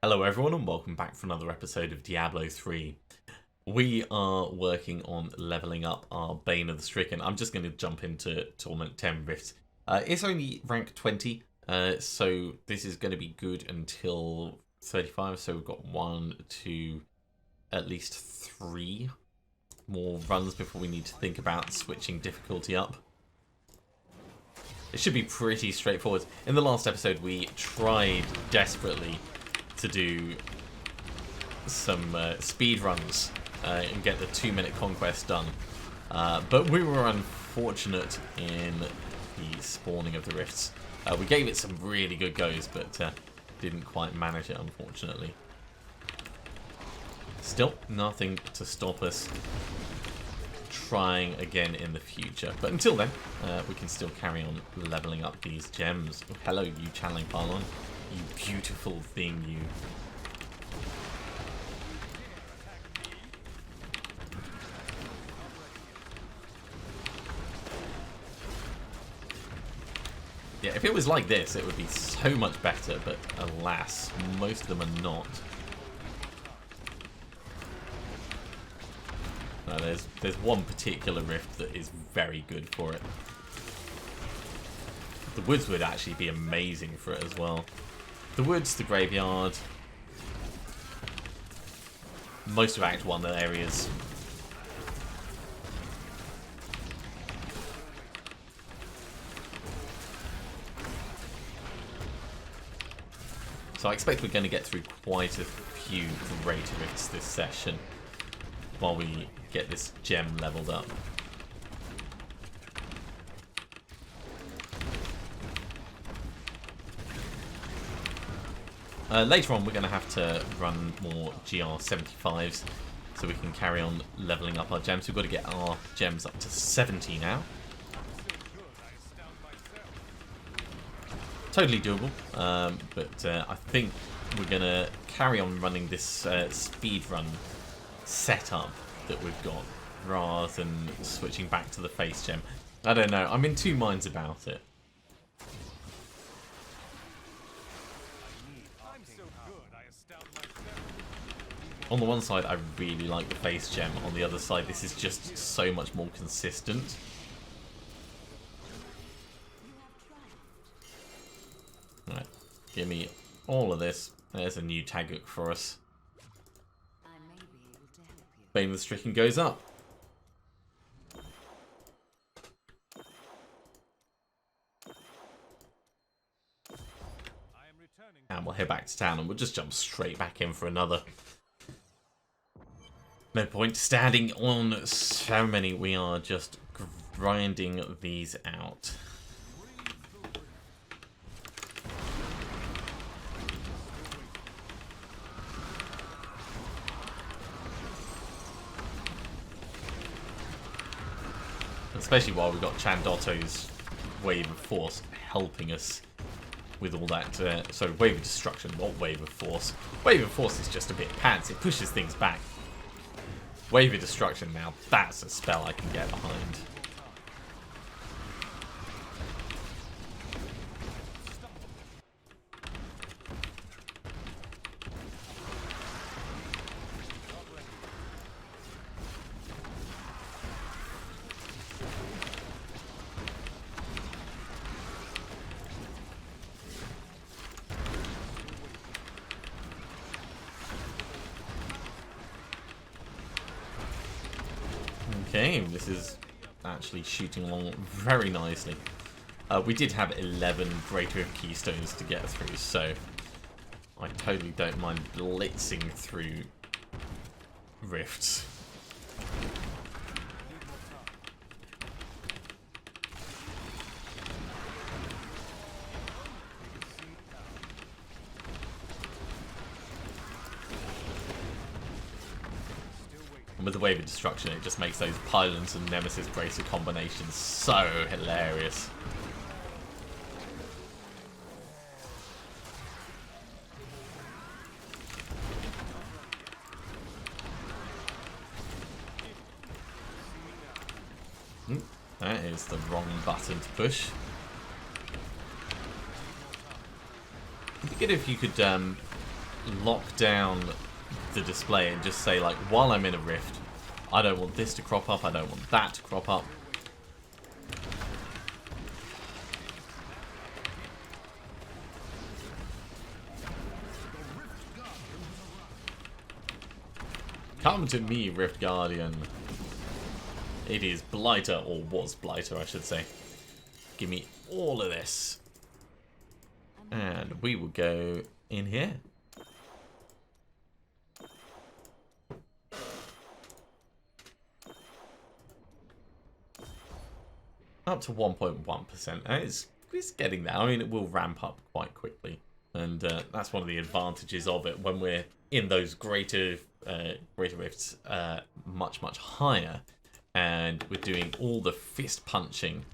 Hello everyone and welcome back for another episode of Diablo 3. We are working on leveling up our Bane of the Stricken. I'm just going to jump into Torment 10 Rifts. It's only rank 20, so this is going to be good until 35. So we've got 1, 2, at least 3 more runs before we need to think about switching difficulty up. It should be pretty straightforward. In the last episode we tried desperately to do some speed runs and get the 2-minute conquest done, but we were unfortunate in the spawning of the rifts. We gave it some really good goes, but didn't quite manage it, unfortunately. Still, nothing to stop us trying again in the future. But until then, we can still carry on leveling up these gems. Oh, hello, you channeling pylon. You beautiful thing, you. Yeah, if it was like this, it would be so much better, but alas, most of them are not. No, there's one particular rift that is very good for it. The woods would actually be amazing for it as well. The woods, the graveyard, most of Act 1 areas. So I expect we're going to get through quite a few greater rifts this session while we get this gem leveled up. Later on, we're going to have to run more GR75s so we can carry on leveling up our gems. We've got to get our gems up to 70 now. Totally doable, but I think we're going to carry on running this speed run setup that we've got rather than switching back to the face gem. I don't know, I'm in two minds about it. On the one side, I really like the face gem. On the other side, this is just so much more consistent. Alright, give me all of this. There's a new Taguk for us. Bane of the Stricken goes up. And we'll head back to town and we'll just jump straight back in for another. No point standing on so many, we are just grinding these out. Especially while we've got Chandotto's Wave of Force helping us with all that. Sorry, Wave of Destruction, not Wave of Force. Wave of Force is just a bit pants, it pushes things back. Wave of Destruction now, that's a spell I can get behind. Okay, this is actually shooting along very nicely. We did have 11 Greater Rift Keystones to get through, so I totally don't mind blitzing through rifts. With the Wave of Destruction, it just makes those Pylons and Nemesis Bracer combinations so hilarious. That is the wrong button to push. It'd be good if you could lock down the display and just say, like, while I'm in a rift, I don't want this to crop up, I don't want that to crop up. Come to me, Rift Guardian. It is Blighter, or was Blighter, I should say. Give me all of this. And we will go in here. Up to 1.1%. And it's getting there. I mean, it will ramp up quite quickly. And that's one of the advantages of it when we're in those greater rifts much, much higher. And we're doing all the fist punching.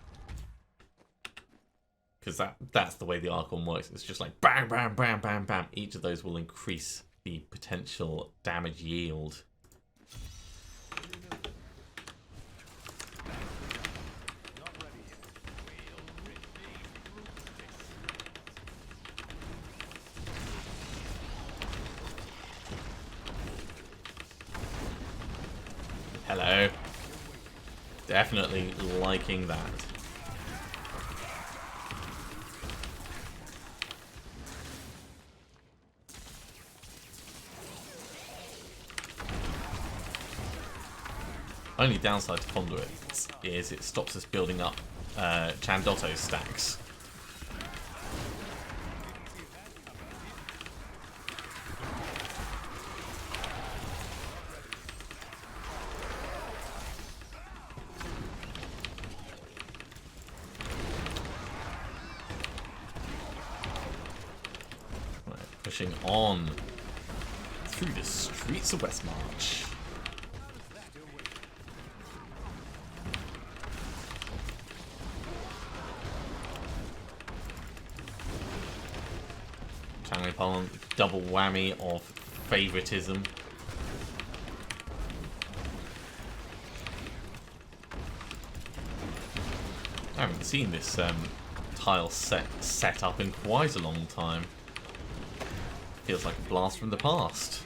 Because that's the way the Archon works. It's just like bam, bam, bam, bam, bam. Each of those will increase the potential damage yield. Hello. Definitely liking that. Only downside to conduits is it stops us building up Chandotto stacks. Right, pushing on through the streets of Westmarch. Channeling upon double whammy of favoritism. I haven't seen this tile set up in quite a long time. Feels like a blast from the past.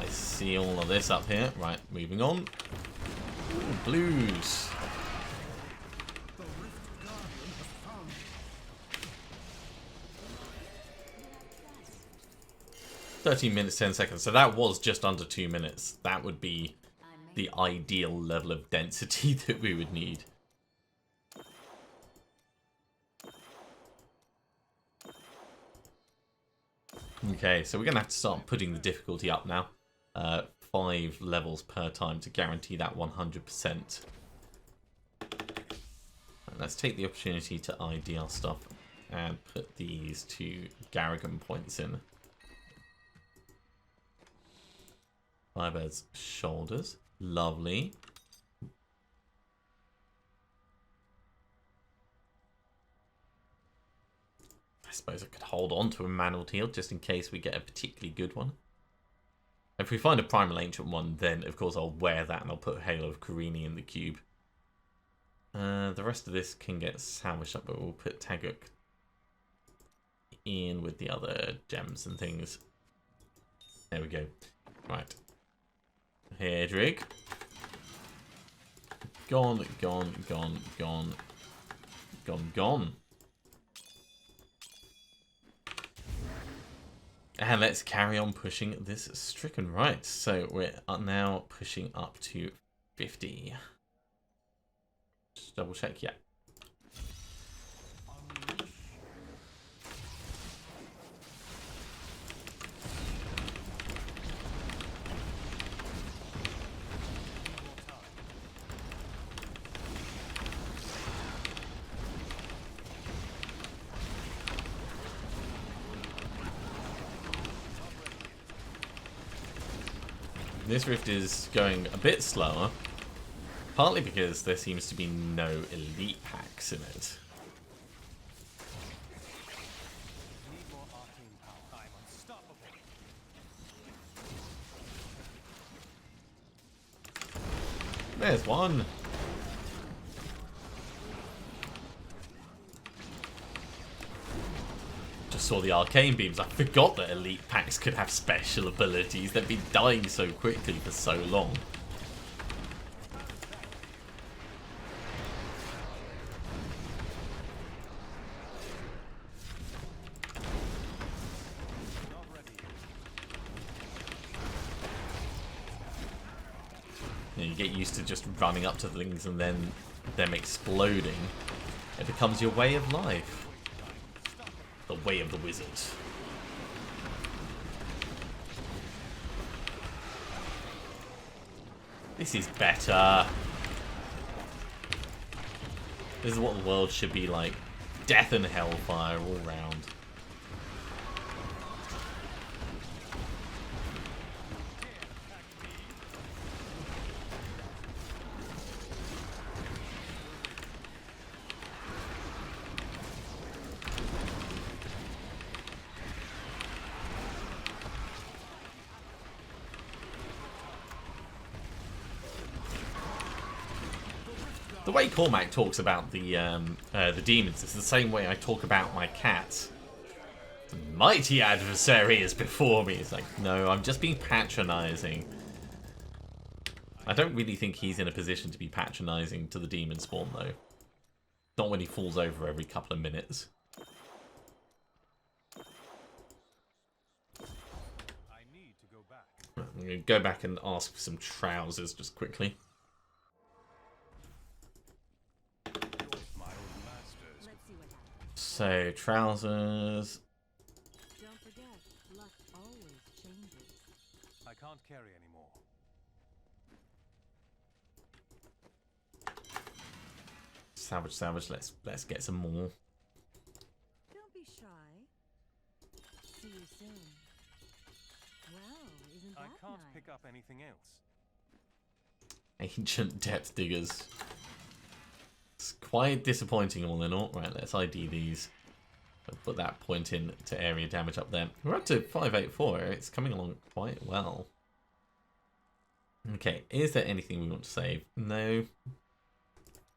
See all of this up here. Right, moving on. Ooh, blues. "13 minutes, 10 seconds. So that was just under 2 minutes. That would be the ideal level of density that we would need. Okay, so we're going to have to start putting the difficulty up now. 5 levels per time to guarantee that 100%. And let's take the opportunity to ID our stuff and put these 2 Garrigan points in. Firebird's shoulders. Lovely. I suppose I could hold on to a Manual Heal just in case we get a particularly good one. If we find a Primal Ancient one, then of course I'll wear that and I'll put Halo of Karini in the cube. The rest of this can get salvaged up, but we'll put Taguk in with the other gems and things. There we go. Right. Hedrig. Gone, gone, gone, gone. Gone, gone. And let's carry on pushing this Stricken. Right, so we're now pushing up to 50. Just double check, yeah. This rift is going a bit slower, partly because there seems to be no elite packs in it. There's one. Just saw the arcane beams. I forgot that elite packs could have special abilities. They've been dying so quickly for so long. You get used to just running up to things and then them exploding. It becomes your way of life. The way of the wizard. This is better. This is what the world should be like. Death and hellfire all round. The way Cormac talks about the demons is the same way I talk about my cat. The mighty adversary is before me. It's like, no, I'm just being patronising. I don't really think he's in a position to be patronising to the demon spawn, though. Not when he falls over every couple of minutes. I'm going to go back and ask for some trousers just quickly. So, trousers. Don't forget, luck always changes. I can't carry anymore. Salvage, salvage. Let's get some more. Don't be shy. See you soon. Well, isn't that I can't nice? pick up anything else. Ancient depth diggers. It's quite disappointing all in all. Right, let's ID these. I'll put that point in to area damage up there. We're up to 584. It's coming along quite well. Okay, is there anything we want to save? No.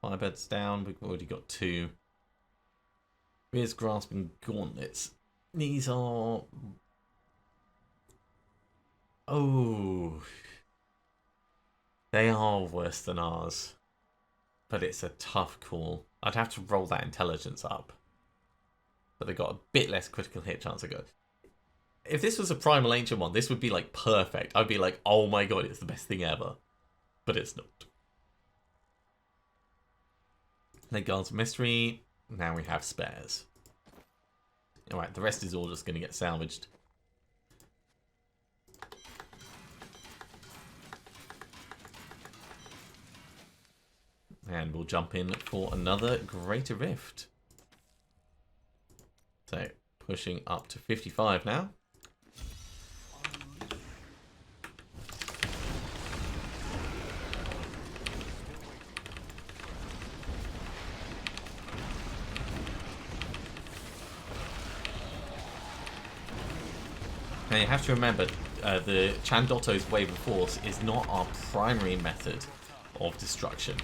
Firebeds down. We've already got 2. Here's grasping gauntlets. These are... Oh. They are worse than ours. But it's a tough call. I'd have to roll that intelligence up. But they got a bit less critical hit chance. If this was a Primal Ancient one, this would be like perfect. I'd be like, oh my god, it's the best thing ever. But it's not. They Guards of Mystery. Now we have spares. Alright, the rest is all just going to get salvaged. And we'll jump in for another Greater Rift. So, pushing up to 55 now. Now you have to remember, the Chandotto's Wave of Force is not our primary method of destruction.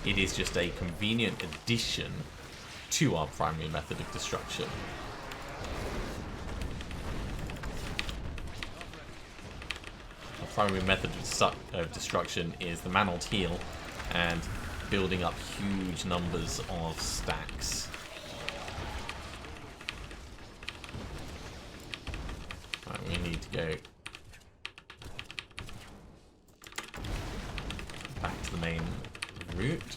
It is just a convenient addition to our primary method of destruction. Our primary method of destruction is the Manold Heal and building up huge numbers of stacks. Right, we need to go back to the main route.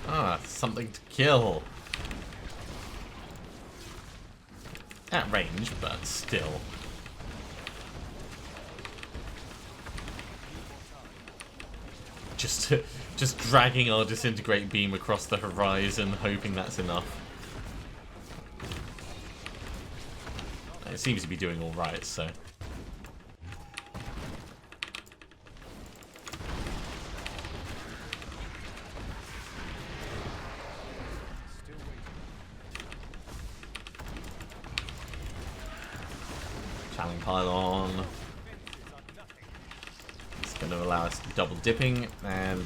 Ah, something to kill. At range, but still. Just dragging our disintegrate beam across the horizon, hoping that's enough. It seems to be doing all right, so. Channeling Pylon. It's going to allow us double dipping, and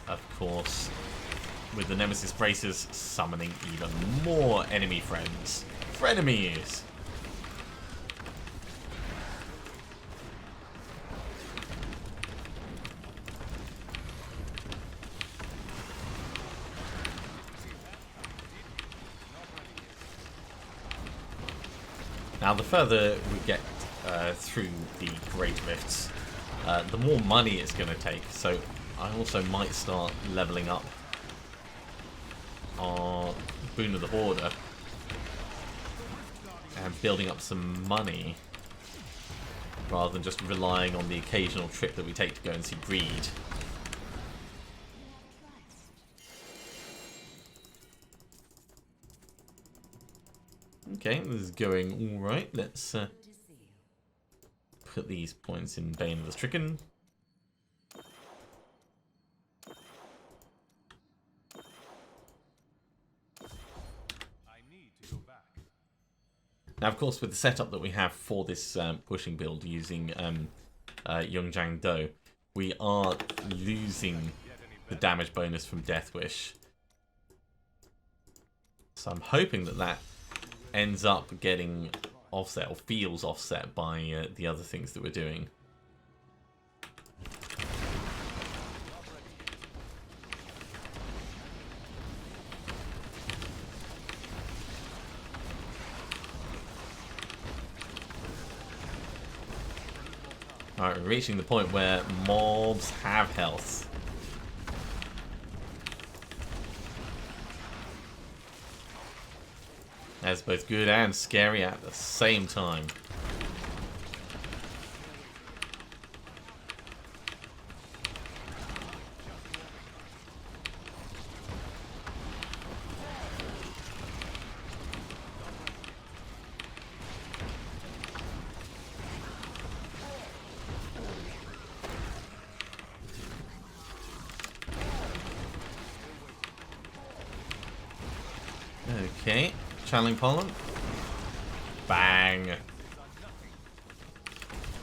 of course, with the Nemesis Bracers, summoning even more enemy friends. Frenemies! Now, the further we get through the Great Rifts, the more money it's going to take. So I also might start leveling up our Boon of the Hoarder and building up some money rather than just relying on the occasional trip that we take to go and see Greed. Okay, this is going alright. Let's put these points in Bane of the Stricken. Now, of course, with the setup that we have for this pushing build using Yongjiang Do, we are losing the damage bonus from Death Wish. So I'm hoping that that ends up getting offset, or feels offset, by the other things that we're doing. Alright, we're reaching the point where mobs have health. That's both good and scary at the same time. Okay, channeling pollen. Bang! Now,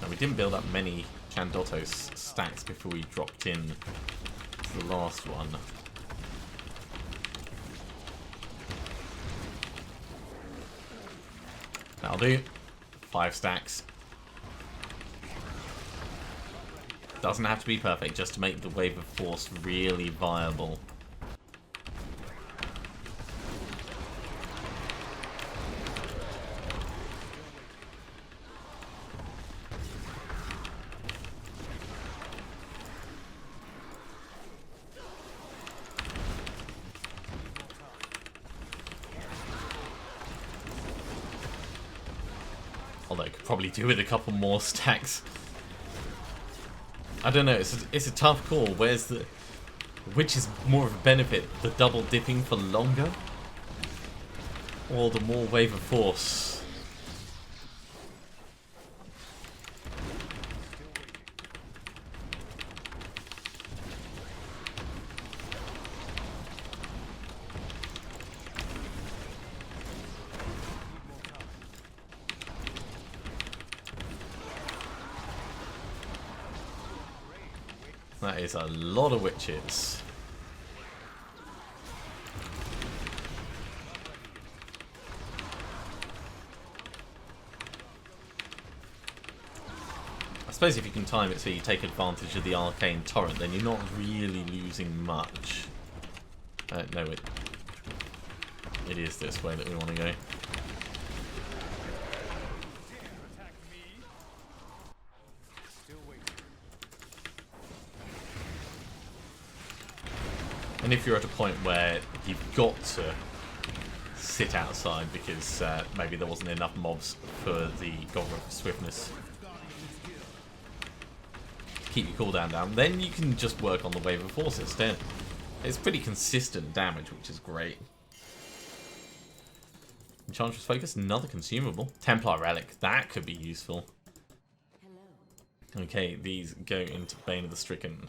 we didn't build up many Chandotos stacks before we dropped in the last one. That'll do. 5 stacks. Doesn't have to be perfect, just to make the Wave of Force really viable. Although I could probably do with a couple more stacks. I don't know, it's a tough call. Which is more of a benefit? The double dipping for longer? Or the more Wave of Force? That is a lot of witches. I suppose if you can time it so you take advantage of the arcane torrent, then you're not really losing much. No, it is this way that we want to go. And if you're at a point where you've got to sit outside because maybe there wasn't enough mobs for the Goblet of Swiftness to keep your cooldown down, then you can just work on the Wave of Force instead. It's pretty consistent damage, which is great. Enchantress Focus, another consumable. Templar Relic, that could be useful. Okay, these go into Bane of the Stricken.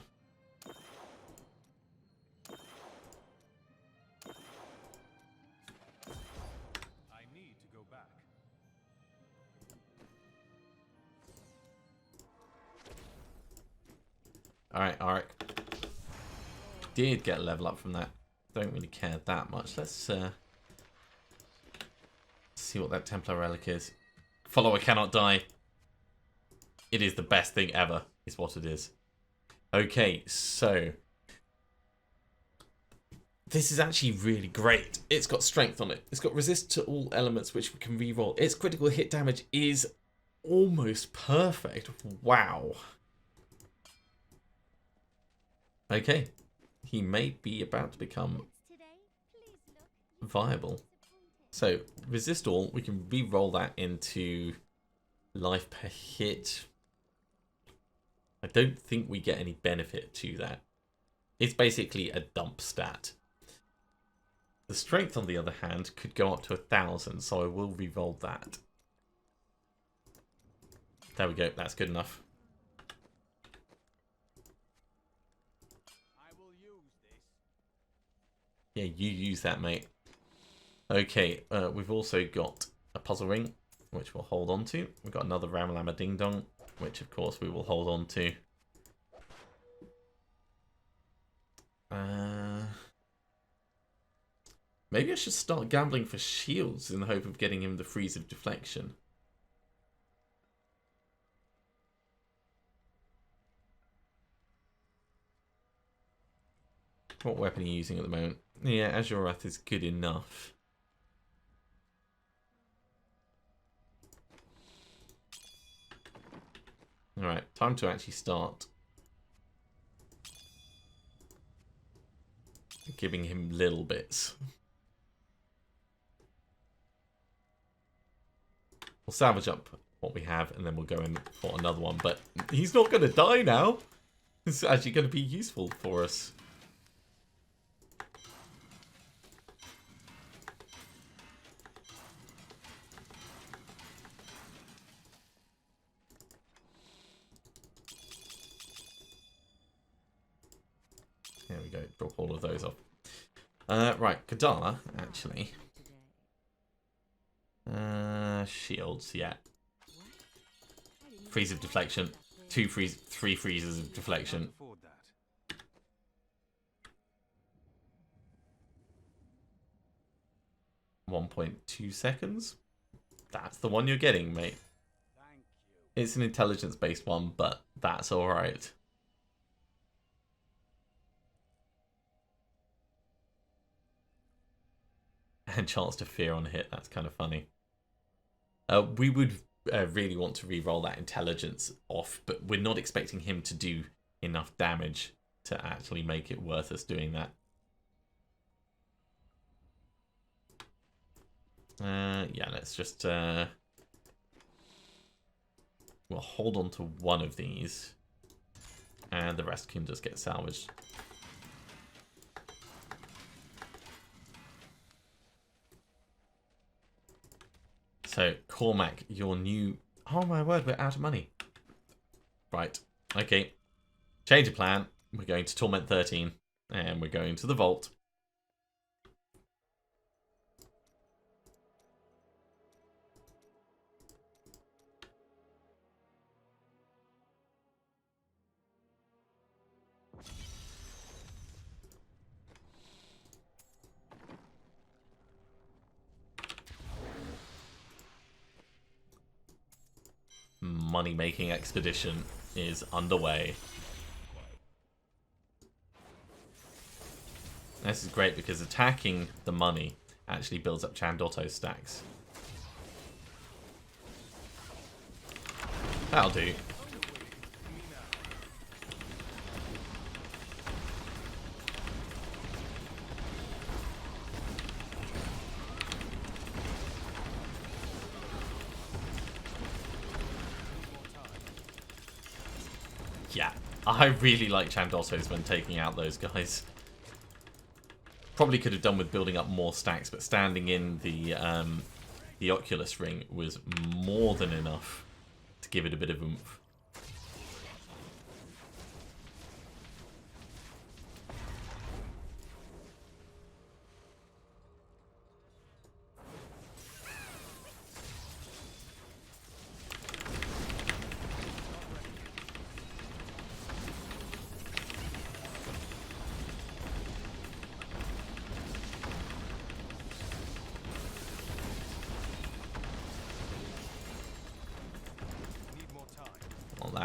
Alright, alright. Did get a level up from that. Don't really care that much. Let's see what that Templar relic is. Follower cannot die. It is the best thing ever, is what it is. Okay, so this is actually really great. It's got strength on it. It's got resist to all elements, which we can reroll. Its critical hit damage is almost perfect. Wow. Okay. He may be about to become viable. So, resist all. We can re-roll that into life per hit. I don't think we get any benefit to that. It's basically a dump stat. The strength, on the other hand, could go up to 1,000, so I will re-roll that. There we go. That's good enough. Yeah, you use that, mate. Okay, we've also got a puzzle ring, which we'll hold on to. We've got another Ramalama Ding Dong, which of course we will hold on to. Maybe I should start gambling for shields in the hope of getting him the freeze of deflection. What weapon are you using at the moment? Yeah, Azure Wrath is good enough. Alright, time to actually start giving him little bits. We'll salvage up what we have and then we'll go in for another one. But he's not going to die now. It's actually going to be useful for us. There we go. Drop all of those off. Right, Kadala, actually. Shields, yeah. Freeze of deflection. 3 freezes of deflection. 1.2 seconds. That's the one you're getting, mate. It's an intelligence-based one, but that's alright. And chance to fear on hit, that's kind of funny. We would really want to re-roll that intelligence off, but we're not expecting him to do enough damage to actually make it worth us doing that. Yeah, let's just... we'll hold on to one of these, and the rest can just get salvaged. So, Cormac, your new... Oh my word, we're out of money. Right, okay. Change of plan. We're going to Torment 13, and we're going to the vault. Money-making expedition is underway. This is great because attacking the money actually builds up Chandotto stacks. That'll do. Yeah, I really like Chandottos when taking out those guys. Probably could have done with building up more stacks, but standing in the Oculus ring was more than enough to give it a bit of oomph.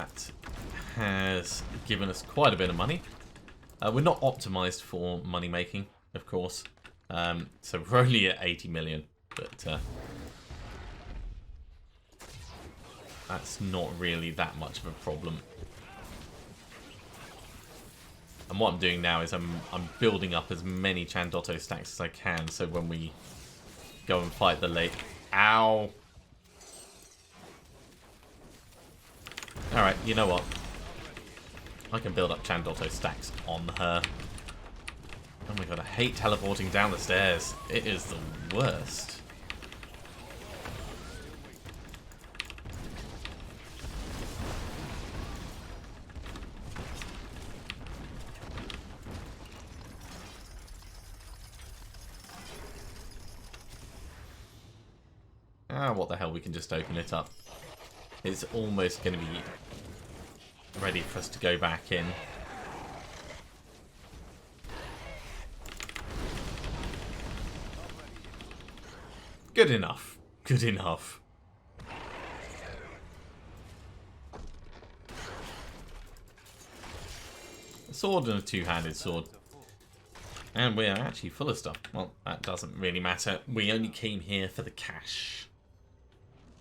that has given us quite a bit of money. We're not optimized for money making, of course. So we're only at 80 million, but that's not really that much of a problem. And what I'm doing now is I'm building up as many Chandotto stacks as I can, so when we go and fight the late... Ow! Alright, you know what? I can build up Chandotto stacks on her. Oh my god, I hate teleporting down the stairs. It is the worst. Ah, what the hell, we can just open it up. It's almost going to be ready for us to go back in. Good enough. Good enough. A sword and a two-handed sword. And we are actually full of stuff. Well, that doesn't really matter. We only came here for the cash.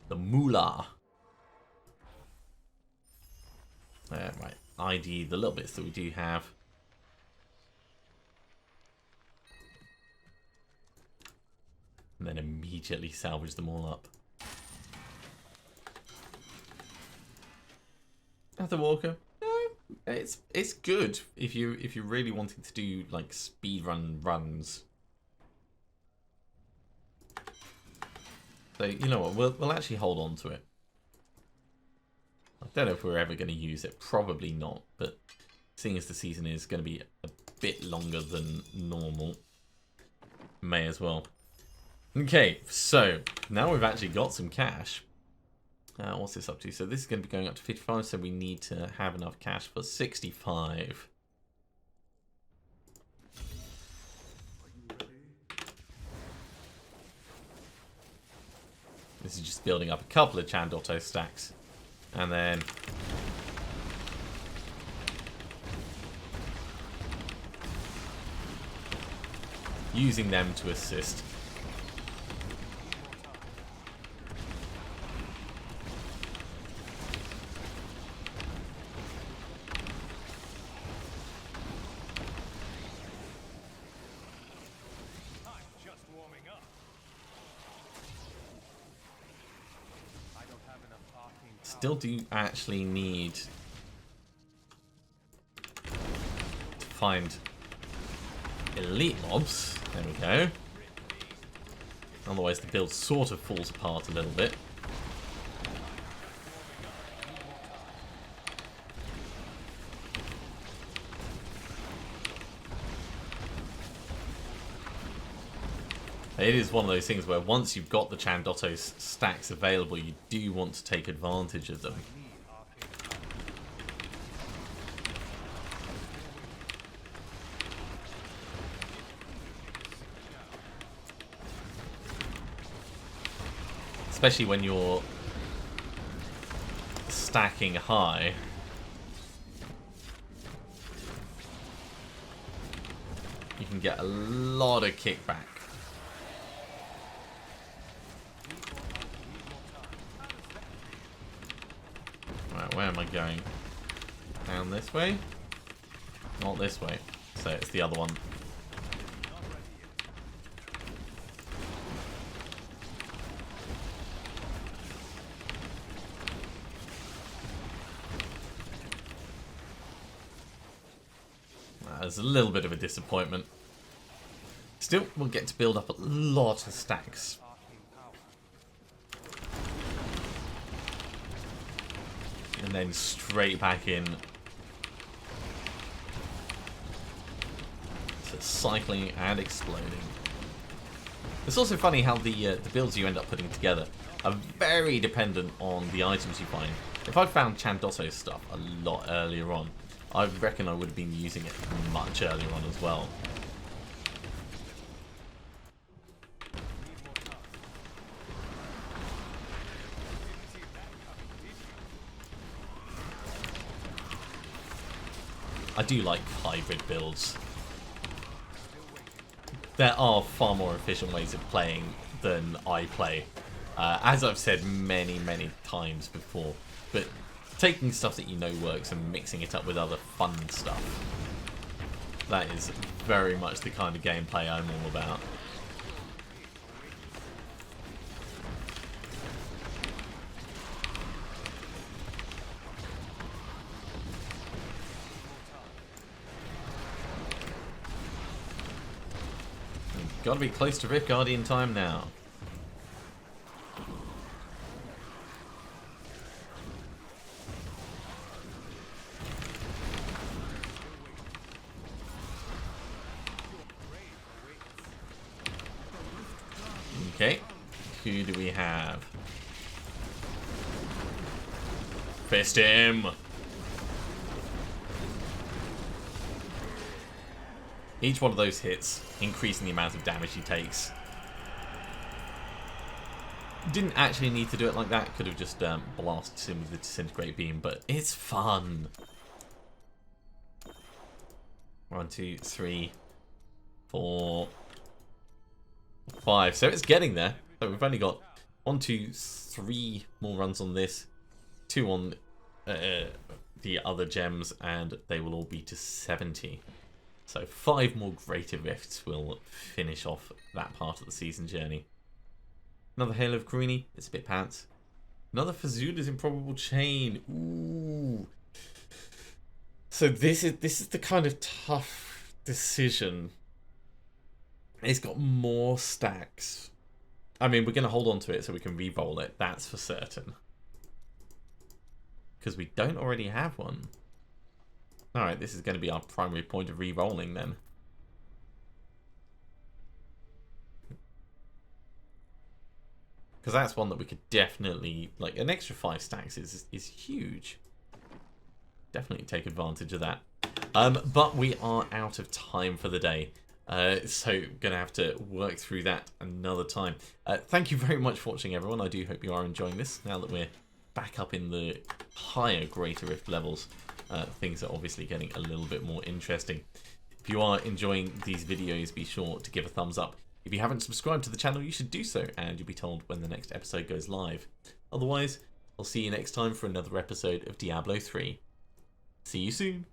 The moolah. Right, ID the little bits that we do have. And then immediately salvage them all up. Other Walker. It's good if you're really wanting to do like speedrun runs. So you know what, we'll actually hold on to it. I don't know if we're ever going to use it. Probably not. But seeing as the season is going to be a bit longer than normal, may as well. Okay, so now we've actually got some cash. What's this up to? So this is going to be going up to 55, so we need to have enough cash for 65. This is just building up a couple of Chandotto stacks. And then using them to assist. Still do actually need to find elite mobs. There we go. Otherwise the build sort of falls apart a little bit. It is one of those things where once you've got the Chandotto stacks available, you do want to take advantage of them. Especially when you're stacking high. You can get a lot of kickback. Where am I going? Down this way? Not this way. So it's the other one. There's a little bit of a disappointment. Still, we'll get to build up a lot of stacks. And then straight back in to cycling and exploding. It's also funny how the builds you end up putting together are very dependent on the items you find. If I found Chandotto stuff a lot earlier on, I reckon I would have been using it much earlier on as well. I do like hybrid builds. There are far more efficient ways of playing than I play. As I've said many, many times before. But taking stuff that you know works and mixing it up with other fun stuff. That is very much the kind of gameplay I'm all about. Gotta be close to Rift Guardian time now. Okay, who do we have? Fist him! Each one of those hits, increasing the amount of damage he takes. Didn't actually need to do it like that, could have just blasted him with the Disintegrate Beam, but it's fun! 1, 2, 3, 4, 5. So it's getting there. So we've only got 1, 2, 3 more runs on this, 2 on the other gems, and they will all be to 70. So 5 more Greater Rifts will finish off that part of the season journey. Another Hail of Karuni, it's a bit pants. Another Fazula's Improbable Chain. Ooh. So this is the kind of tough decision. It's got more stacks. I mean, we're going to hold on to it so we can re-roll it, that's for certain. Because we don't already have one. Alright, this is going to be our primary point of re-rolling then. Because that's one that we could definitely, like, an extra 5 stacks is huge. Definitely take advantage of that. But we are out of time for the day. So gonna have to work through that another time. Thank you very much for watching, everyone. I do hope you are enjoying this now that we're back up in the higher Greater Rift levels. Things are obviously getting a little bit more interesting. If you are enjoying these videos, be sure to give a thumbs up. If you haven't subscribed to the channel, you should do so, and you'll be told when the next episode goes live. Otherwise, I'll see you next time for another episode of Diablo 3. See you soon!